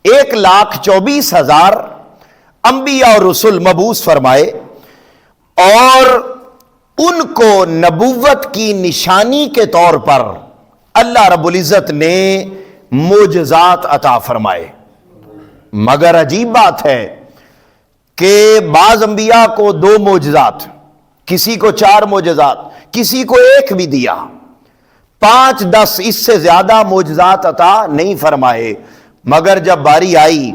1,24,000 انبیاء اور رسول مبعوث فرمائے، اور ان کو نبوت کی نشانی کے طور پر اللہ رب العزت نے معجزات عطا فرمائے۔ مگر عجیب بات ہے کہ بعض انبیاء کو 2 معجزات، کسی کو 4 معجزات، کسی کو 1 بھی دیا، 5 10 اس سے زیادہ معجزات عطا نہیں فرمائے۔ مگر جب باری آئی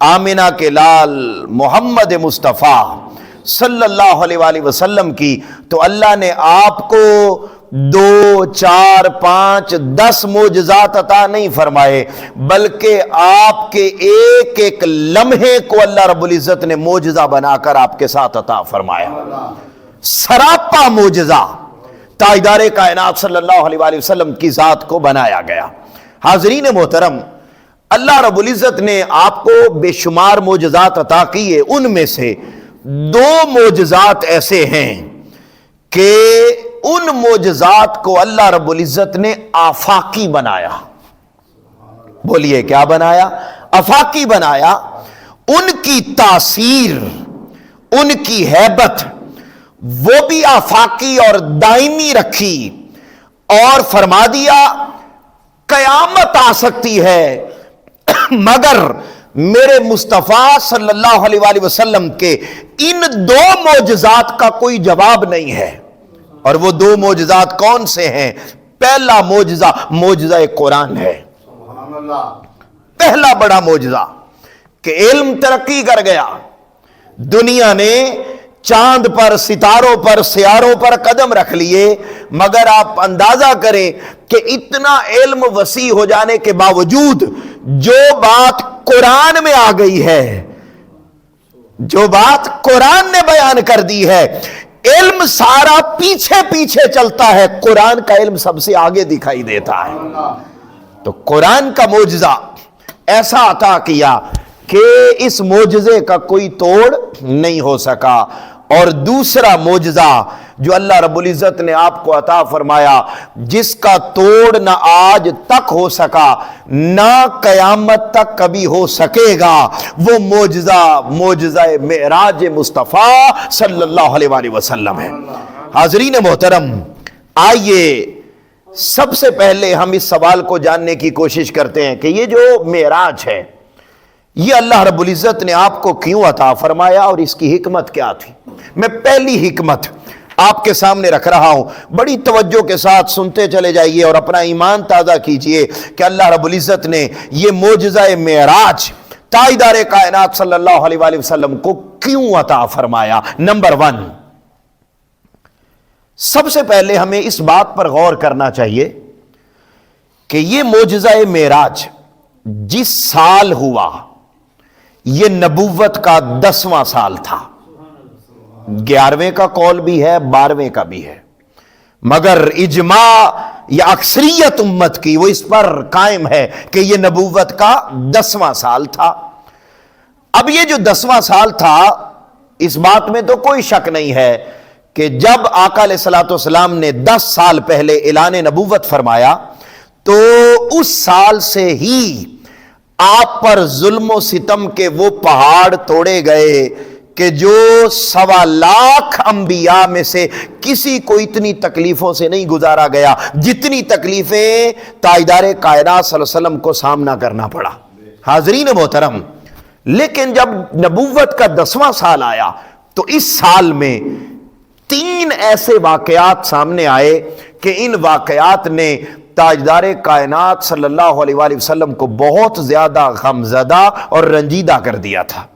آمنہ کے لال محمد مصطفیٰ صلی اللہ علیہ وآلہ وسلم کی، تو اللہ نے آپ کو 2 4 5 10 معجزات عطا نہیں فرمائے، بلکہ آپ کے ایک ایک لمحے کو اللہ رب العزت نے معجزہ بنا کر آپ کے ساتھ عطا فرمایا۔ سراپا معجزہ تاجدار کائنات صلی اللہ علیہ وآلہ وسلم کی ذات کو بنایا گیا۔ حاضرین محترم، اللہ رب العزت نے آپ کو بے شمار معجزات عطا کیے، ان میں سے 2 معجزات ایسے ہیں کہ ان معجزات کو اللہ رب العزت نے آفاقی بنایا۔ بولیے کیا بنایا؟ آفاقی بنایا۔ ان کی تاثیر، ان کی ہیبت وہ بھی آفاقی اور دائمی رکھی، اور فرما دیا قیامت آ سکتی ہے مگر میرے مصطفیٰ صلی اللہ علیہ وآلہ وسلم کے ان 2 معجزات کا کوئی جواب نہیں ہے۔ اور وہ 2 معجزات کون سے ہیں؟ پہلا معجزہ معجزہ قرآن ہے، پہلا بڑا معجزہ کہ علم ترقی کر گیا، دنیا نے چاند پر، ستاروں پر، سیاروں پر قدم رکھ لیے، مگر آپ اندازہ کریں کہ اتنا علم وسیع ہو جانے کے باوجود جو بات قرآن میں آ گئی ہے، جو بات قرآن نے بیان کر دی ہے، علم سارا پیچھے پیچھے چلتا ہے، قرآن کا علم سب سے آگے دکھائی دیتا ہے۔ تو قرآن کا معجزہ ایسا عطا کیا کہ اس معجزے کا کوئی توڑ نہیں ہو سکا۔ اور دوسرا معجزہ جو اللہ رب العزت نے آپ کو عطا فرمایا، جس کا توڑ نہ آج تک ہو سکا نہ قیامت تک کبھی ہو سکے گا، وہ معجزہ معراج مصطفیٰ صلی اللہ علیہ وآلہ وسلم ہے۔ حاضرین محترم، آئیے سب سے پہلے ہم اس سوال کو جاننے کی کوشش کرتے ہیں کہ یہ جو معراج ہے، یہ اللہ رب العزت نے آپ کو کیوں عطا فرمایا اور اس کی حکمت کیا تھی؟ میں پہلی حکمت آپ کے سامنے رکھ رہا ہوں، بڑی توجہ کے ساتھ سنتے چلے جائیے اور اپنا ایمان تازہ کیجئے کہ اللہ رب العزت نے یہ معجزہ معراج تاجدار کائنات صلی اللہ علیہ وآلہ وسلم کو کیوں عطا فرمایا۔ نمبر 1، سب سے پہلے ہمیں اس بات پر غور کرنا چاہیے کہ یہ معجزہ معراج جس سال ہوا، یہ نبوت کا 10واں سال تھا۔ 11ویں کا قول بھی ہے، 12ویں کا بھی ہے، مگر اجماع یا اکثریت امت کی وہ اس پر قائم ہے کہ یہ نبوت کا 10واں سال تھا۔ اب یہ جو 10واں سال تھا، اس بات میں تو کوئی شک نہیں ہے کہ جب آقا علیہ الصلوۃ والسلام نے 10 سال پہلے اعلان نبوت فرمایا، تو اس سال سے ہی آپ پر ظلم و ستم کے وہ پہاڑ توڑے گئے کہ جو 1.25 لاکھ انبیاء میں سے کسی کو اتنی تکلیفوں سے نہیں گزارا گیا جتنی تکلیفیں تاجدار کائنات صلی اللہ علیہ وسلم کو سامنا کرنا پڑا۔ حاضرین محترم، لیکن جب نبوت کا 10واں سال آیا تو اس سال میں 3 ایسے واقعات سامنے آئے کہ ان واقعات نے تاجدار کائنات صلی اللہ علیہ وآلہ وسلم کو بہت زیادہ غمزدہ اور رنجیدہ کر دیا تھا۔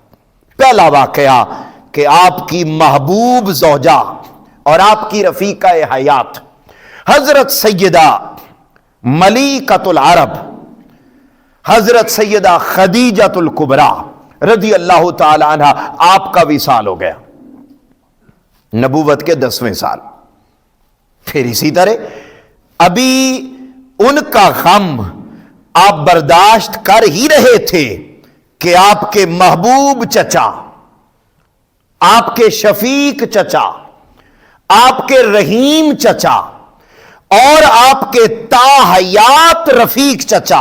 پہلا واقعہ کہ آپ کی محبوب زوجہ اور آپ کی رفیقہ حیات حضرت سیدہ ملیکۃ العرب حضرت سیدہ خدیجۃ الکبریٰ رضی اللہ تعالی عنہ، آپ کا وصال ہو گیا نبوت کے 10ویں سال۔ پھر اسی طرح ابھی ان کا غم آپ برداشت کر ہی رہے تھے کہ آپ کے محبوب چچا، آپ کے شفیق چچا، آپ کے رحیم چچا اور آپ کے تاحیات رفیق چچا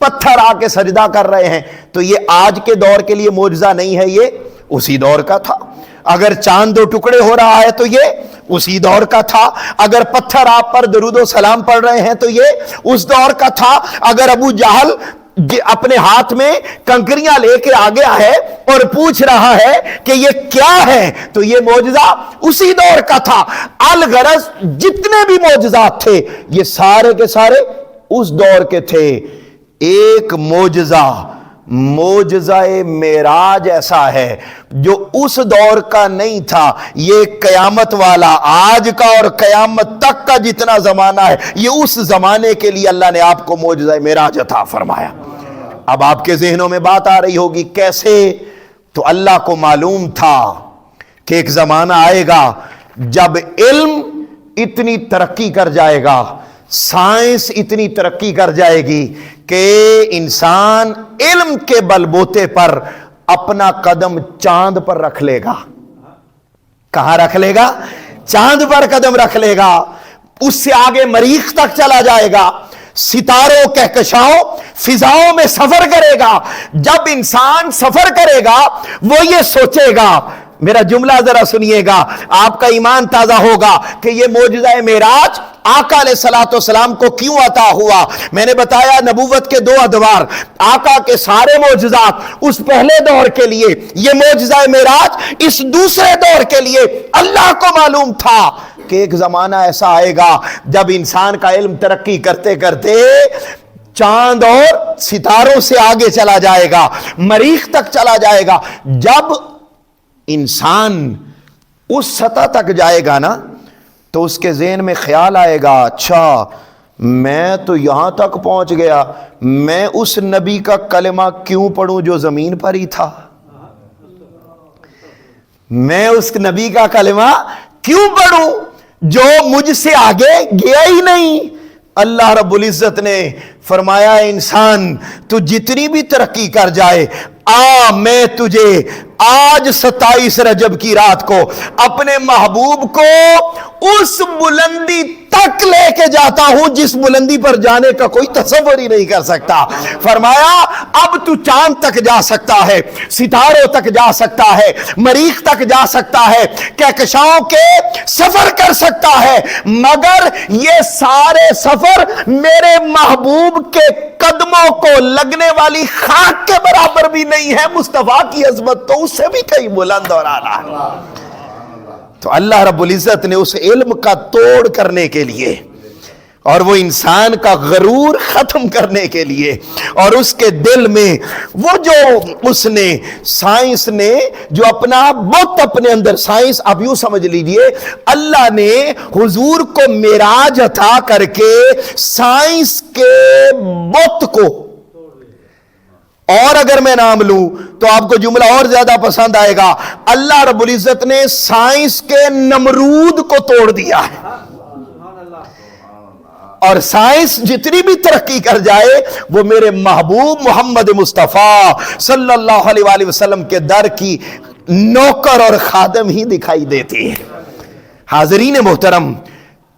پتھر آ کے سجدہ کر رہے ہیں، تو یہ آج کے دور کے لیے معجزہ نہیں ہے، یہ اسی دور کا تھا۔ اگر چاند 2 ٹکڑے ہو رہا ہے تو یہ اسی دور کا تھا۔ اگر پتھر آپ پر درود و سلام پڑھ رہے ہیں تو یہ اس دور کا تھا۔ اگر ابو جہل اپنے ہاتھ میں کنکریاں لے کے آ گیا ہے اور پوچھ رہا ہے کہ یہ کیا ہے، تو یہ معجزہ اسی دور کا تھا۔ الغرض جتنے بھی معجزات تھے یہ سارے کے سارے اس دور کے تھے۔ ایک معجزہ معراج ایسا ہے جو اس دور کا نہیں تھا، یہ قیامت والا، آج کا اور قیامت تک کا جتنا زمانہ ہے، یہ اس زمانے کے لیے اللہ نے آپ کو معجزہ معراج عطا فرمایا۔ اب آپ کے ذہنوں میں بات آ رہی ہوگی کیسے؟ تو اللہ کو معلوم تھا کہ ایک زمانہ آئے گا جب علم اتنی ترقی کر جائے گا، سائنس اتنی ترقی کر جائے گی کہ انسان علم کے بل بوتے پر اپنا قدم چاند پر رکھ لے گا۔ کہاں رکھ لے گا؟ چاند پر قدم رکھ لے گا، اس سے آگے مریخ تک چلا جائے گا، ستاروں کہکشاؤں فضاؤں میں سفر کرے گا۔ جب انسان سفر کرے گا وہ یہ سوچے گا، میرا جملہ ذرا سنیے گا، آپ کا ایمان تازہ ہوگا کہ یہ معجزہ معراج آقا علیہ الصلوۃ والسلام کو کیوں عطا ہوا۔ میں نے بتایا نبوت کے 2 ادوار، آقا کے سارے معجزات اس پہلے دور کے لیے، یہ معجزہ معراج اس دوسرے دور کے لیے۔ اللہ کو معلوم تھا کہ ایک زمانہ ایسا آئے گا جب انسان کا علم ترقی کرتے کرتے چاند اور ستاروں سے آگے چلا جائے گا، مریخ تک چلا جائے گا۔ جب انسان اس سطح تک جائے گا نا تو اس کے ذہن میں خیال آئے گا، اچھا میں تو یہاں تک پہنچ گیا، میں اس نبی کا کلمہ کیوں پڑھوں جو زمین پر ہی تھا؟ میں اس نبی کا کلمہ کیوں پڑھوں جو مجھ سے آگے گیا ہی نہیں؟ اللہ رب العزت نے فرمایا انسان تو جتنی بھی ترقی کر جائے، میں تجھے آج 27 رجب کی رات کو اپنے محبوب کو اس بلندی تک لے کے جاتا ہوں جس بلندی پر جانے کا کوئی تصور ہی نہیں کر سکتا۔ فرمایا اب تو چاند تک جا سکتا ہے، ستاروں تک جا سکتا ہے، مریخ تک جا سکتا ہے، کہکشاؤں کے سفر کر سکتا ہے، مگر یہ سارے سفر میرے محبوب کے قدموں کو لگنے والی خاک کے برابر بھی نہیں ہے۔ مصطفیٰ کی عظمت تو اس سے بھی کئی بلند اور اعلیٰ ہے۔ تو اللہ رب العزت نے اس علم کا توڑ کرنے کے لیے اور وہ انسان کا غرور ختم کرنے کے لیے اور اس کے دل میں وہ جو اس نے سائنس نے جو اپنا بت اپنے اندر، سائنس آپ یوں سمجھ لیجئے اللہ نے حضور کو معراج عطا کر کے سائنس کے بت کو، اور اگر میں نام لوں تو آپ کو جملہ اور زیادہ پسند آئے گا، اللہ رب العزت نے سائنس کے نمرود کو توڑ دیا ہے۔ اور سائنس جتنی بھی ترقی کر جائے وہ میرے محبوب محمد مصطفیٰ صلی اللہ علیہ وآلہ وسلم کے در کی نوکر اور خادم ہی دکھائی دیتی ہے۔ حاضرین محترم،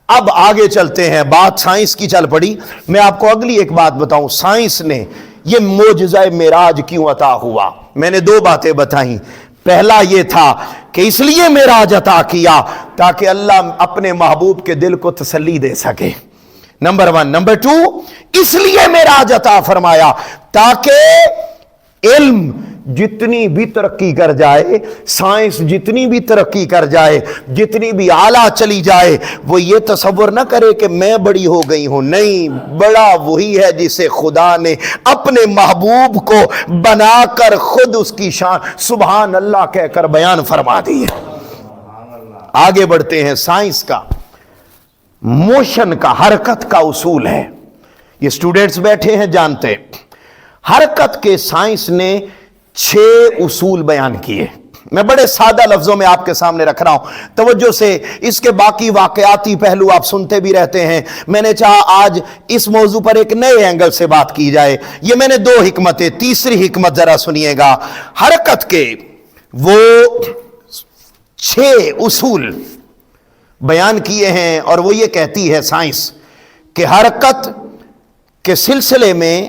اب آگے چلتے ہیں، بات سائنس کی چل پڑی، میں آپ کو اگلی ایک بات بتاؤں، سائنس نے یہ معجزہ معراج کیوں عطا ہوا؟ میں نے 2 باتیں بتائیں۔ پہلا یہ تھا کہ اس لیے معراج عطا کیا تاکہ اللہ اپنے محبوب کے دل کو تسلی دے سکے، نمبر 1۔ نمبر 2، اس لیے معراج عطا فرمایا تاکہ علم جتنی بھی ترقی کر جائے، سائنس جتنی بھی ترقی کر جائے، جتنی بھی اعلیٰ چلی جائے، وہ یہ تصور نہ کرے کہ میں بڑی ہو گئی ہوں۔ نہیں، بڑا وہی ہے جسے خدا نے اپنے محبوب کو بنا کر خود اس کی شان سبحان اللہ کہہ کر بیان فرما دی ہے۔ آگے بڑھتے ہیں، سائنس کا موشن کا، حرکت کا اصول ہے، یہ سٹوڈنٹس بیٹھے ہیں جانتے، حرکت کے سائنس نے 6 اصول بیان کیے۔ میں بڑے سادہ لفظوں میں آپ کے سامنے رکھ رہا ہوں، توجہ سے، اس کے باقی واقعاتی پہلو آپ سنتے بھی رہتے ہیں۔ میں نے چاہا آج اس موضوع پر ایک نئے اینگل سے بات کی جائے۔ یہ میں نے 2 حکمتیں، تیسری حکمت ذرا سنیے گا۔ حرکت کے وہ 6 اصول بیان کیے ہیں، اور وہ یہ کہتی ہے سائنس کہ حرکت کے سلسلے میں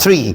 3,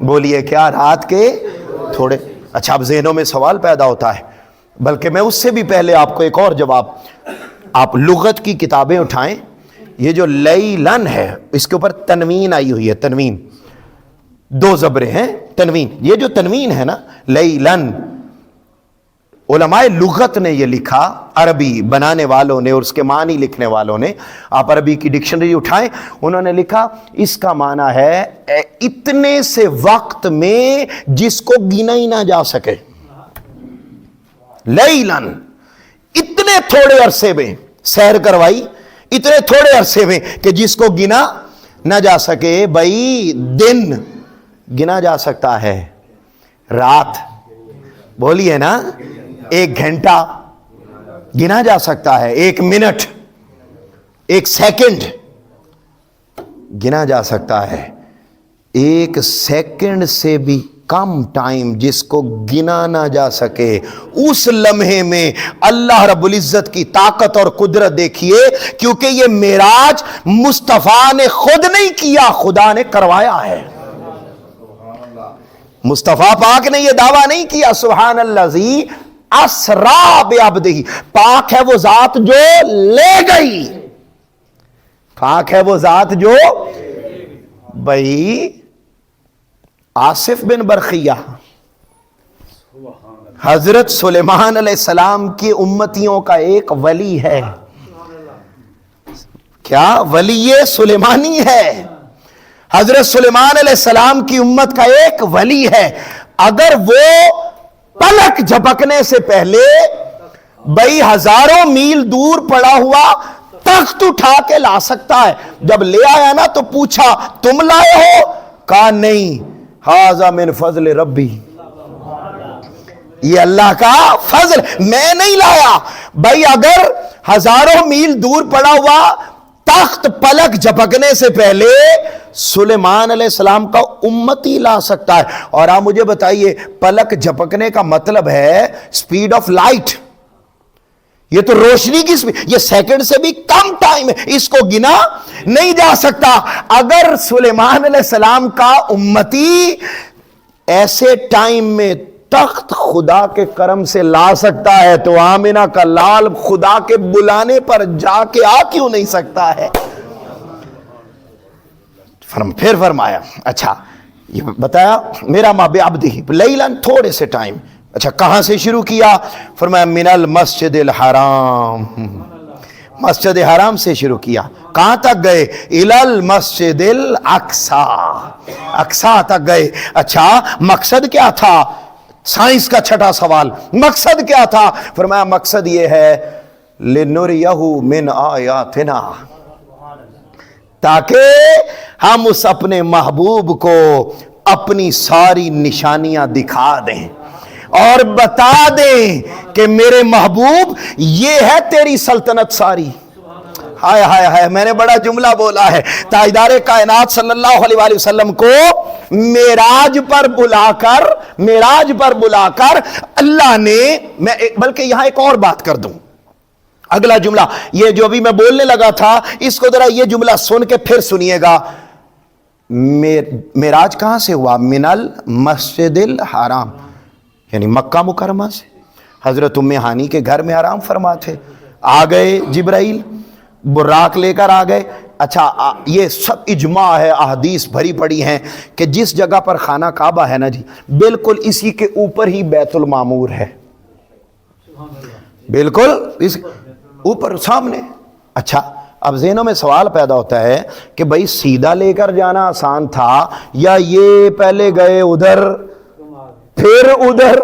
بولیے کیا؟ رات کے تھوڑے. اچھا اب ذہنوں میں سوال پیدا ہوتا ہے، بلکہ میں اس سے بھی پہلے آپ کو ایک اور جواب. آپ لغت کی کتابیں اٹھائیں، یہ جو لیلن ہے اس کے اوپر تنوین آئی ہوئی ہے، تنوین، دو زبریں ہیں تنوین. یہ جو تنوین ہے نا لیلن، علماء لغت نے یہ لکھا، عربی بنانے والوں نے اور اس کے معنی لکھنے والوں نے. آپ عربی کی ڈکشنری اٹھائیں، انہوں نے لکھا اس کا معنی ہے اتنے سے وقت میں جس کو گنا ہی نہ جا سکے. لیلن، اتنے تھوڑے عرصے میں سیر کروائی، اتنے تھوڑے عرصے میں کہ جس کو گنا نہ جا سکے. بھائی دن گنا جا سکتا ہے، رات بولیے نا، ایک گھنٹہ گنا جا سکتا ہے، ایک منٹ، ایک سیکنڈ گنا جا سکتا ہے. ایک سیکنڈ سے بھی کم ٹائم جس کو گنا نہ جا سکے، اس لمحے میں اللہ رب العزت کی طاقت اور قدرت دیکھیے. کیونکہ یہ معراج مصطفیٰ نے خود نہیں کیا، خدا نے کروایا ہے. مصطفیٰ پاک نے یہ دعویٰ نہیں کیا سبحان الذی اسریٰ بعبدہ، پاک ہے وہ ذات جو لے گئی، پاک ہے وہ ذات جو. بھائی آصف بن برقیہ حضرت سلیمان علیہ السلام کی امتیوں کا ایک ولی ہے. کیا؟ ولی سلیمانی ہے. حضرت سلیمان علیہ السلام کی امت کا ایک ولی ہے. اگر وہ پلک جھپکنے سے پہلے بھائی ہزاروں میل دور پڑا ہوا تخت اٹھا کے لا سکتا ہے. جب لے آیا نا تو پوچھا تم لائے ہو؟ کہا نہیں، ھذا من فضل ربی، یہ اللہ کا فضل، میں نہیں لایا. بھائی اگر ہزاروں میل دور پڑا ہوا تخت پلک جھپکنے سے پہلے سلیمان علیہ السلام کا امتی لا سکتا ہے. اور آپ مجھے بتائیے پلک جھپکنے کا مطلب ہے سپیڈ آف لائٹ، یہ تو روشنی کی سپیڈ، یہ سیکنڈ سے بھی کم ٹائم ہے، اس کو گنا نہیں جا سکتا. اگر سلیمان علیہ السلام کا امتی ایسے ٹائم میں تخت خدا کے کرم سے لا سکتا ہے تو آمنہ کا لال خدا کے بلانے پر جا کے آ کیوں نہیں سکتا ہے؟ پھر فرمایا اچھا یہ بتایا میرا ما بعبدہ لیلن، تھوڑے سے ٹائم. اچھا کہاں سے شروع کیا؟ فرمایا من المسجد الحرام، مسجد حرام سے شروع کیا. کہاں تک گئے؟ الی المسجد الاقصی، اقصی تک گئے. اچھا مقصد کیا تھا؟ سائنس کا چھٹا سوال، مقصد کیا تھا؟ فرمایا مقصد یہ ہے لنریہ من آیاتنا، تاکہ ہم اس اپنے محبوب کو اپنی ساری نشانیاں دکھا دیں اور بتا دیں کہ میرے محبوب یہ ہے تیری سلطنت ساری. ہائے ہائے ہائے، میں نے بڑا جملہ بولا ہے. تاجدار کائنات صلی اللہ علیہ وآلہ وسلم کو معراج پر بلا کر اللہ نے، میں بلکہ یہاں ایک اور بات کر دوں، اگلا جملہ یہ جو ابھی میں بولنے لگا تھا اس کو ذرا یہ جملہ سن کے پھر سنیے گا. معراج کہاں سے ہوا؟ من المسجد الحرام، یعنی مکہ مکرمہ سے. حضرت ام ہانی کے گھر میں آرام فرما تھے، آ گئے جبرائیل، براق لے کر آ گئے. اچھا یہ سب اجماع ہے، احادیث بھری پڑی ہیں کہ جس جگہ پر خانہ کعبہ ہے نا جی، بالکل اسی کے اوپر ہی بیت المعمور ہے، بالکل اس اوپر سامنے. اچھا اب ذہنوں میں سوال پیدا ہوتا ہے کہ بھائی سیدھا لے کر جانا آسان تھا یا یہ پہلے گئے ادھر پھر ادھر،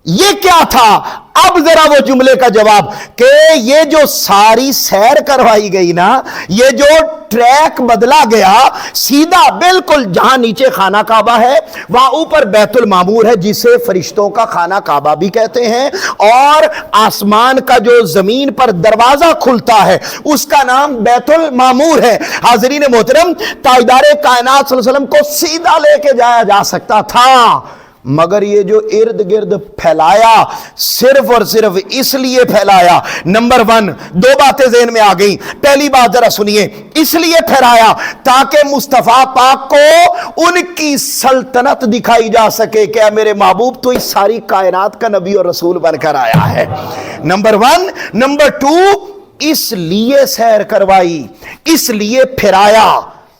یہ کیا تھا؟ اب ذرا وہ جملے کا جواب کہ یہ جو ساری سیر کروائی گئی نا، یہ جو ٹریک بدلا گیا، سیدھا بالکل جہاں نیچے خانہ کعبہ ہے وہاں اوپر بیت المعمور ہے، جسے فرشتوں کا خانہ کعبہ بھی کہتے ہیں، اور آسمان کا جو زمین پر دروازہ کھلتا ہے اس کا نام بیت المعمور ہے. حاضرین محترم، تاجدار کائنات صلی اللہ علیہ وسلم کو سیدھا لے کے جایا جا سکتا تھا، مگر یہ جو ارد گرد پھیلایا صرف اور صرف اس لیے پھیلایا، نمبر 1 2 باتیں ذہن میں آ گئی۔ پہلی بات ذرا سنیے، اس لیے پھیلایا تاکہ مصطفیٰ پاک کو ان کی سلطنت دکھائی جا سکے کہ اے میرے محبوب تو اس ساری کائنات کا نبی اور رسول بن کر آیا ہے، نمبر 1۔ نمبر 2، اس لیے سیر کروائی، اس لیے پھرایا۔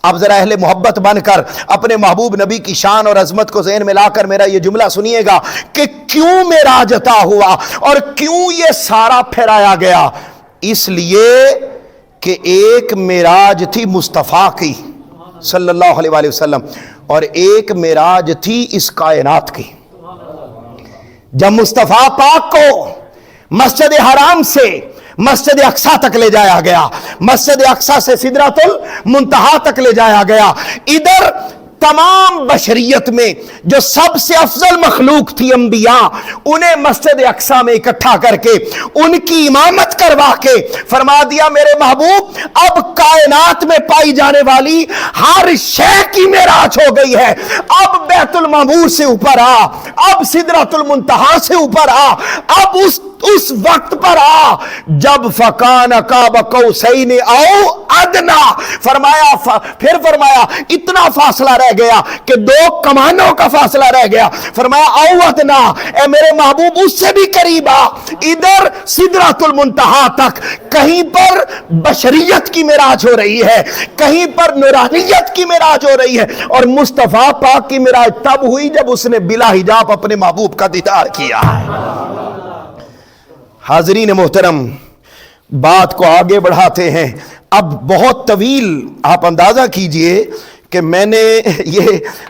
اب ذرا اہل محبت بن کر اپنے محبوب نبی کی شان اور عظمت کو ذہن میں لا کر میرا یہ جملہ سنیے گا کہ کیوں معراج عطا ہوا اور کیوں یہ سارا پھرایا گیا۔ اس لیے کہ ایک معراج تھی مصطفیٰ کی صلی اللہ علیہ وآلہ وسلم، اور ایک معراج تھی اس کائنات کی۔ جب مصطفیٰ پاک کو مسجد حرام سے مسجد اقصیٰ تک لے جایا گیا، مسجد اقصیٰ سے سدرۃ المنتہا تک لے جایا گیا، ادھر تمام بشریت میں جو سب سے افضل مخلوق تھی انبیاء، انہیں مسجد اقصیٰ میں اکٹھا کر کے ان کی امامت کروا کے فرما دیا میرے محبوب اب کائنات میں پائی جانے والی ہر شے کی معراج ہو گئی ہے، اب بیت المعمور سے اوپر آ، اب سدرۃ المنتہا سے اوپر آ، اب اس وقت پر آ جب فکان قاب قوسین او ادنا، پھر فرمایا اتنا فاصلہ رہ گیا کہ 2 کمانوں کا فاصلہ رہ گیا، فرمایا او ادنا، اے میرے محبوب اس سے بھی قریب آ، ادھر سدرۃ المنتہا تک۔ کہیں پر بشریت کی معراج ہو رہی ہے، کہیں پر نورانیت کی معراج ہو رہی ہے، اور مصطفیٰ پاک کی معراج تب ہوئی جب اس نے بلا حجاب اپنے محبوب کا دیدار کیا۔ حاضرین محترم، بات کو آگے بڑھاتے ہیں۔ اب بہت طویل آپ اندازہ کیجئے کہ میں نے یہ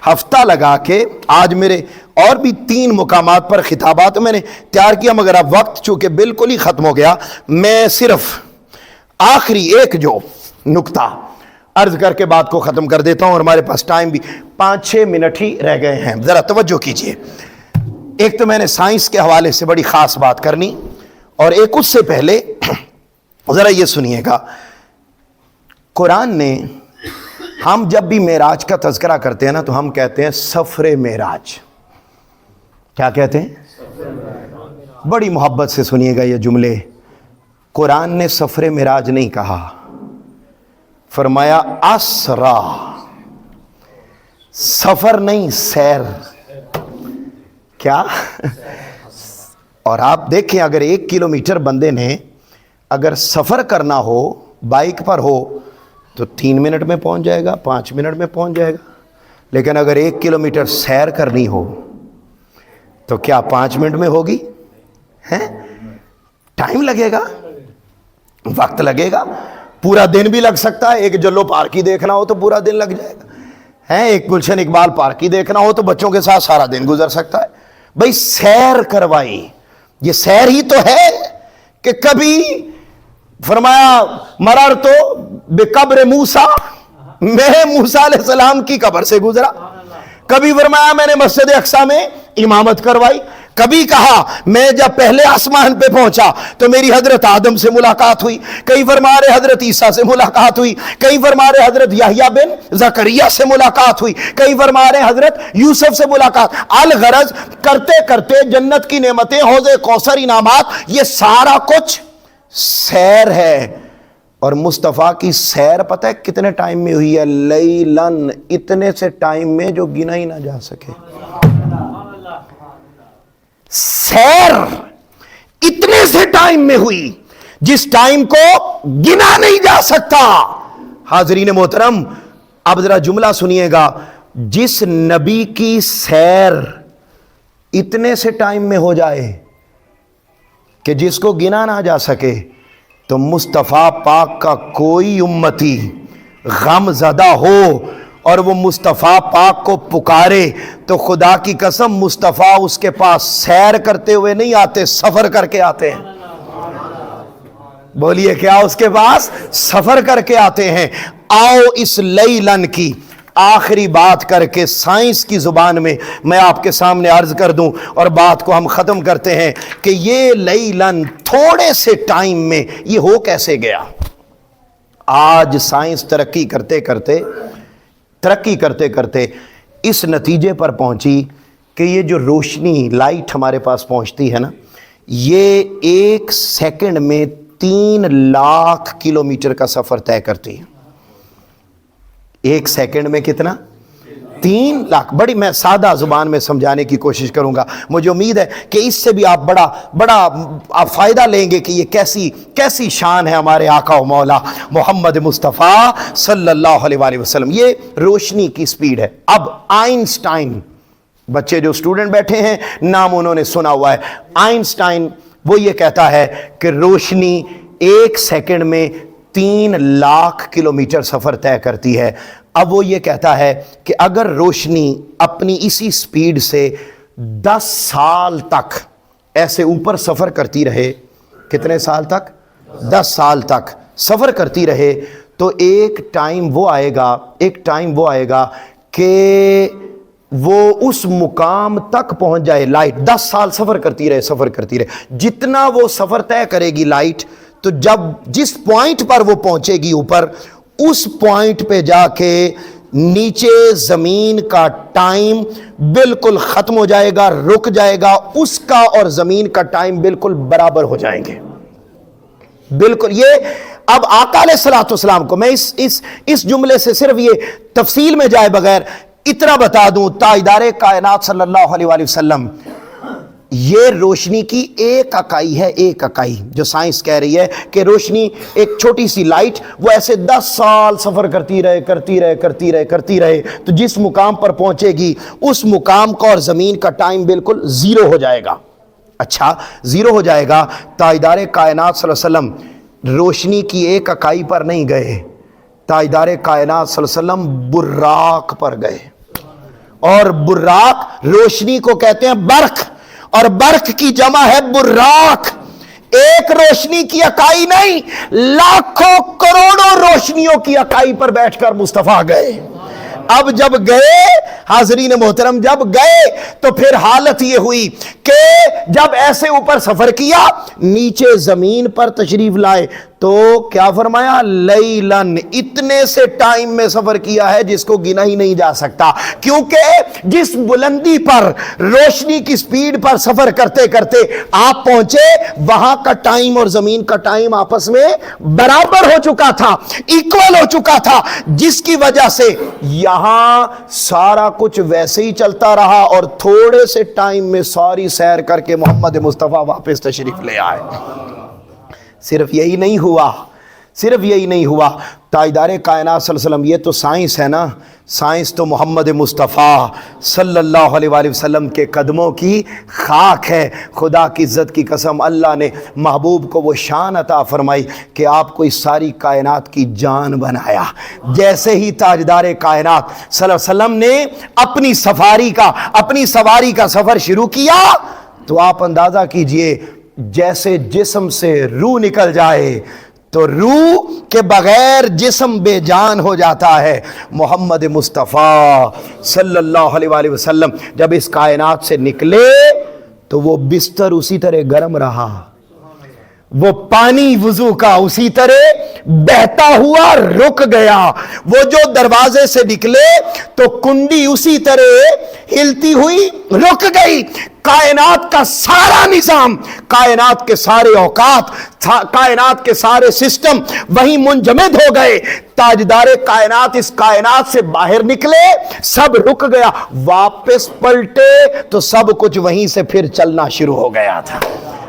ہفتہ لگا کے آج میرے اور بھی 3 مقامات پر خطابات میں نے تیار کیا، مگر اب وقت چونکہ بالکل ہی ختم ہو گیا، میں صرف آخری ایک جو نکتہ عرض کر کے بات کو ختم کر دیتا ہوں، اور ہمارے پاس ٹائم بھی 5-6 منٹ ہی رہ گئے ہیں، ذرا توجہ کیجئے۔ ایک تو میں نے سائنس کے حوالے سے بڑی خاص بات کرنی، اور ایک اس سے پہلے ذرا یہ سنیے گا، قرآن نے، ہم جب بھی معراج کا تذکرہ کرتے ہیں نا تو ہم کہتے ہیں سفر معراج۔ کیا کہتے ہیں؟ بڑی محبت سے سنیے گا یہ جملے، قرآن نے سفر معراج نہیں کہا، فرمایا اسرا، سفر نہیں سیر۔ کیا؟ اور آپ دیکھیں اگر 1 کلومیٹر بندے نے اگر سفر کرنا ہو بائک پر ہو تو 3 منٹ میں پہنچ جائے گا، 5 منٹ میں پہنچ جائے گا، لیکن اگر 1 کلومیٹر سیر کرنی ہو تو کیا 5 منٹ میں ہوگی؟ ٹائم لگے گا، وقت لگے گا، پورا دن بھی لگ سکتا ہے۔ ایک جلو پارکی دیکھنا ہو تو پورا دن لگ جائے گا، ایک گلشن اقبال پارکی دیکھنا ہو تو بچوں کے ساتھ سارا دن گزر سکتا ہے۔ بھئی سیر کروائی، یہ سیر ہی تو ہے کہ کبھی فرمایا مررتو بقبر موسیٰ، میں موسیٰ علیہ السلام کی قبر سے گزرا، کبھی فرمایا میں نے مسجد اقصیٰ میں امامت کروائی، کبھی کہا میں جب پہلے آسمان پہ پہنچا تو میری حضرت آدم سے ملاقات ہوئی، کئی فرما رہے حضرت عیسیٰ سے ملاقات ہوئی، کئی فرما رہے حضرت یحییٰ بن زکریا سے ملاقات ہوئی، کئی فرما رہے حضرت یوسف سے ملاقات۔ الغرض کرتے کرتے جنت کی نعمتیں، حوض کوثر، انعامات، یہ سارا کچھ سیر ہے۔ اور مصطفیٰ کی سیر پتہ ہے کتنے ٹائم میں ہوئی ہے؟ لیلن، اتنے سے ٹائم میں جو گنا ہی نہ جا سکے۔ سیر اتنے سے ٹائم میں ہوئی جس ٹائم کو گنا نہیں جا سکتا۔ حاضرین محترم، اب ذرا جملہ سنیے گا، جس نبی کی سیر اتنے سے ٹائم میں ہو جائے کہ جس کو گنا نہ جا سکے، تو مصطفیٰ پاک کا کوئی امتی غم زدہ ہو اور وہ مصطفیٰ پاک کو پکارے تو خدا کی قسم مصطفیٰ اس کے پاس سیر کرتے ہوئے نہیں آتے، سفر کر کے آتے ہیں۔ بولیے کیا؟ اس کے پاس سفر کر کے آتے ہیں۔ آؤ اس لیلن کی آخری بات کر کے سائنس کی زبان میں آپ کے سامنے عرض کر دوں اور بات کو ہم ختم کرتے ہیں کہ یہ لیلن تھوڑے سے ٹائم میں یہ ہو کیسے گیا۔ آج سائنس ترقی کرتے کرتے اس نتیجے پر پہنچی کہ یہ جو روشنی لائٹ ہمارے پاس پہنچتی ہے نا، یہ 1 سیکنڈ میں 3 لاکھ کلومیٹر کا سفر طے کرتی ہے۔ 1 سیکنڈ میں کتنا؟ 3 لاکھ۔ بڑی میں سادہ زبان میں سمجھانے کی کوشش کروں گا، مجھے امید ہے کہ اس سے بھی آپ بڑا آپ فائدہ لیں گے کہ یہ کیسی شان ہے ہمارے آقا و مولا محمد مصطفیٰ صلی اللہ علیہ وآلہ وسلم۔ یہ روشنی کی سپیڈ ہے۔ اب آئنسٹائن، بچے جو اسٹوڈنٹ بیٹھے ہیں نام انہوں نے سنا ہوا ہے، آئنسٹائن وہ یہ کہتا ہے کہ روشنی 1 سیکنڈ میں 3 لاکھ کلومیٹر سفر طے کرتی ہے۔ اب وہ یہ کہتا ہے کہ اگر روشنی اپنی اسی سپیڈ سے 10 سال تک ایسے اوپر سفر کرتی رہے، کتنے سال تک؟ 10 سال تک سفر کرتی رہے، تو ایک ٹائم وہ آئے گا کہ وہ اس مقام تک پہنچ جائے، لائٹ 10 سال سفر کرتی رہے، جتنا وہ سفر طے کرے گی لائٹ، تو جس پوائنٹ پر وہ پہنچے گی اوپر، اس پوائنٹ پہ جا کے نیچے زمین کا ٹائم بالکل ختم ہو جائے گا، رک جائے گا، اس کا اور زمین کا ٹائم بالکل برابر ہو جائیں گے۔ بالکل۔ یہ اب آقا علیہ الصلوۃ والسلام کو میں اس جملے سے صرف یہ تفصیل میں جائے بغیر اتنا بتا دوں، تاجدار کائنات صلی اللہ علیہ وآلہ وسلم، یہ روشنی کی ایک اکائی جو سائنس کہہ رہی ہے کہ روشنی ایک چھوٹی سی لائٹ وہ ایسے 10 سال سفر کرتی رہے تو جس مقام پر پہنچے گی اس مقام کا اور زمین کا ٹائم بالکل 0 ہو جائے گا۔ اچھا 0 ہو جائے گا۔ تاجدار کائنات صلی اللہ علیہ وسلم روشنی کی ایک اکائی پر نہیں گئے، تاجدار کائنات صلی اللہ علیہ وسلم براق پر گئے، اور براق روشنی کو کہتے ہیں برق، اور برق کی جمع ہے براق۔ ایک روشنی کی اکائی نہیں، لاکھوں کروڑوں روشنیوں کی اکائی پر بیٹھ کر مصطفیٰ گئے۔ اب جب گئے حاضرین محترم، جب گئے تو پھر حالت یہ ہوئی کہ جب ایسے اوپر سفر کیا، نیچے زمین پر تشریف لائے تو کیا فرمایا؟ لیلن، اتنے سے ٹائم میں سفر کیا ہے جس کو گنا ہی نہیں جا سکتا، کیونکہ جس بلندی پر روشنی کی سپیڈ پر سفر کرتے کرتے آپ پہنچے، وہاں کا ٹائم اور زمین کا ٹائم آپس میں برابر ہو چکا تھا، ایکول ہو چکا تھا، جس کی وجہ سے یہاں سارا کچھ ویسے ہی چلتا رہا، اور تھوڑے سے ٹائم میں ساری سیر کر کے محمد مصطفیٰ واپس تشریف لے آئے۔ صرف یہی نہیں ہوا، تاجدار کائنات صلی اللہ علیہ وسلم، یہ تو سائنس ہے نا، سائنس تو محمد مصطفیٰ صلی اللہ علیہ وآلہ وسلم کے قدموں کی خاک ہے۔ خدا کی عزت کی قسم، اللہ نے محبوب کو وہ شان عطا فرمائی کہ آپ کو اس ساری کائنات کی جان بنایا۔ جیسے ہی تاجدار کائنات صلی اللہ علیہ وسلم نے اپنی سواری کا سفر شروع کیا، تو آپ اندازہ کیجئے جیسے جسم سے روح نکل جائے تو روح کے بغیر جسم بے جان ہو جاتا ہے۔ محمد مصطفیٰ صلی اللہ علیہ وآلہ وسلم جب اس کائنات سے نکلے تو وہ بستر اسی طرح گرم رہا، وہ پانی وضو کا اسی طرح بہتا ہوا رک گیا، وہ جو دروازے سے نکلے تو کنڈی اسی طرح ہلتی ہوئی رک گئی۔ کائنات کا سارا نظام، کائنات کے سارے اوقات، کائنات کے سارے سسٹم وہیں منجمد ہو گئے۔ تاجدار کائنات اس کائنات سے باہر نکلے، سب رک گیا، واپس پلٹے تو سب کچھ وہیں سے پھر چلنا شروع ہو گیا تھا۔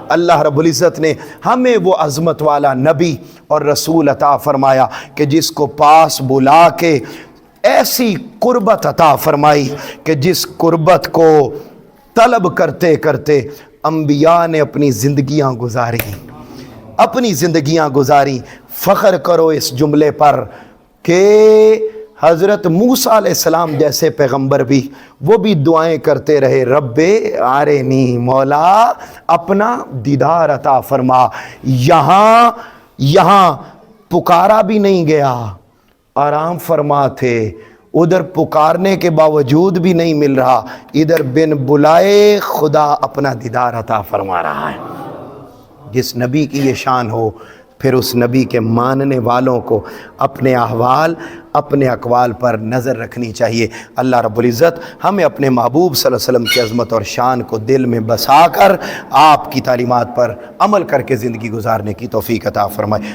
اللہ رب العزت نے ہمیں وہ عظمت والا نبی اور رسول عطا فرمایا کہ جس کو پاس بلا کے ایسی قربت عطا فرمائی کہ جس قربت کو طلب کرتے کرتے انبیاء نے اپنی زندگیاں گزاری۔ فخر کرو اس جملے پر کہ حضرت موسیٰ علیہ السلام جیسے پیغمبر بھی، وہ بھی دعائیں کرتے رہے، رب آرینی، مولا اپنا دیدار عطا فرما۔ یہاں پکارا بھی نہیں گیا، آرام فرما تھے، ادھر پکارنے کے باوجود بھی نہیں مل رہا، ادھر بن بلائے خدا اپنا دیدار عطا فرما رہا ہے۔ جس نبی کی یہ شان ہو، پھر اس نبی کے ماننے والوں کو اپنے احوال اپنے اقوال پر نظر رکھنی چاہیے۔ اللہ رب العزت ہمیں اپنے محبوب صلی اللہ علیہ وسلم کی عظمت اور شان کو دل میں بسا کر آپ کی تعلیمات پر عمل کر کے زندگی گزارنے کی توفیق عطا فرمائے۔